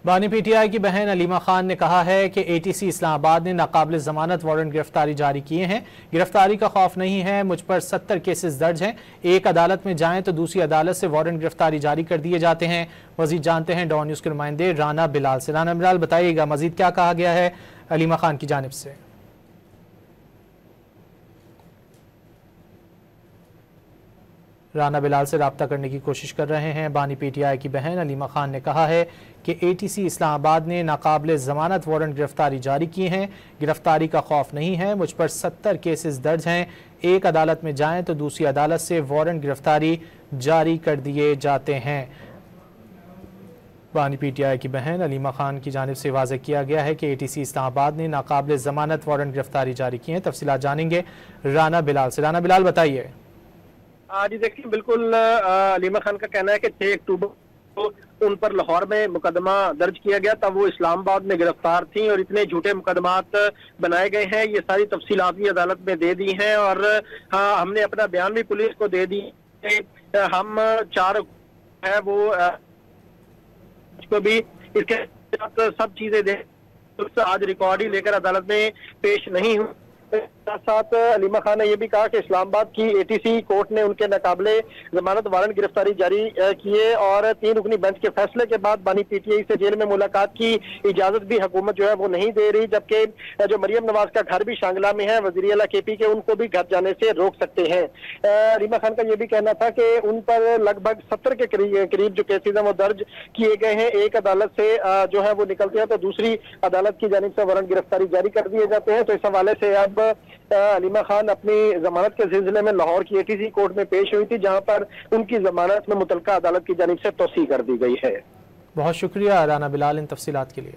बानी पीटीआई की बहन अलीमा खान ने कहा है कि एटीसी इस्लामाबाद ने नाकाबिल जमानत वारंट गिरफ्तारी जारी किए हैं। गिरफ्तारी का खौफ नहीं है, मुझ पर 70 केसेस दर्ज हैं। एक अदालत में जाएं तो दूसरी अदालत से वारंट गिरफ्तारी जारी कर दिए जाते हैं। मजीद जानते हैं डॉन न्यूज़ के नुमाइंदे राना बिलाल से। राना बिलाल, बताइएगा मजीद क्या कहा गया है अलीमा खान की जानिब से। राना बिलाल से रब्ता करने की कोशिश कर रहे हैं। बानी पीटीआई की बहन अलीमा खान ने कहा है कि एटीसी इस्लामाबाद ने नाकाबिल जमानत वारंट गिरफ्तारी जारी किए हैं। गिरफ्तारी का खौफ नहीं है, मुझ पर 70 केसेस दर्ज हैं। एक अदालत में जाएं तो दूसरी अदालत से वारंट गिरफ्तारी जारी कर दिए जाते हैं। बानी पीटीआई की बहन अलीमा खान की जानिब से वाज़ेह किया गया है कि एटीसी इस्लामाबाद ने नाकाबिल जमानत वारंट गिरफ्तारी जारी की है। तफसीलात जानेंगे राना बिलाल से। राना बिलाल, बताइए। जी देखिए, बिल्कुल अलीमा खान का कहना है कि 6 अक्टूबर को उन पर लाहौर में मुकदमा दर्ज किया गया, तब वो इस्लामाबाद में गिरफ्तार थी और इतने झूठे मुकदमात बनाए गए हैं। ये सारी तफसीलात भी अदालत में दे दी हैं और हाँ, हमने अपना बयान भी पुलिस को दे दी। हम 4 है वो को भी इसके साथ सब चीजें दे, आज रिकॉर्ड ही लेकर अदालत में पेश नहीं हुई। साथ साथ अलीमा खान ने यह भी कहा कि इस्लामाबाद की एटीसी कोर्ट ने उनके नाकाबिले जमानत वारंट गिरफ्तारी जारी किए और 3 रुकनी बेंच के फैसले के बाद बानी पीटीआई से जेल में मुलाकात की इजाजत भी हुकूमत जो है वो नहीं दे रही, जबकि जो मरियम नवाज का घर भी शांगला में है, वजीर आला केपी के उनको भी घर जाने से रोक सकते हैं। अलीमा खान का यह भी कहना था कि उन पर लगभग 70 के करीब जो केसेज हैं वो दर्ज किए गए हैं। एक अदालत से जो है वो निकलते हैं तो दूसरी अदालत की जानिब से वारंट गिरफ्तारी जारी कर दिए जाते हैं। तो इस हवाले से अब अलीमा खान अपनी जमानत के सिलसिले में लाहौर की एटीसी कोर्ट में पेश हुई थी, जहां पर उनकी जमानत में मुतल्लिका अदालत की जानिब से तौसीह कर दी गई है। बहुत शुक्रिया राना बिलाल इन तफसीलात के लिए।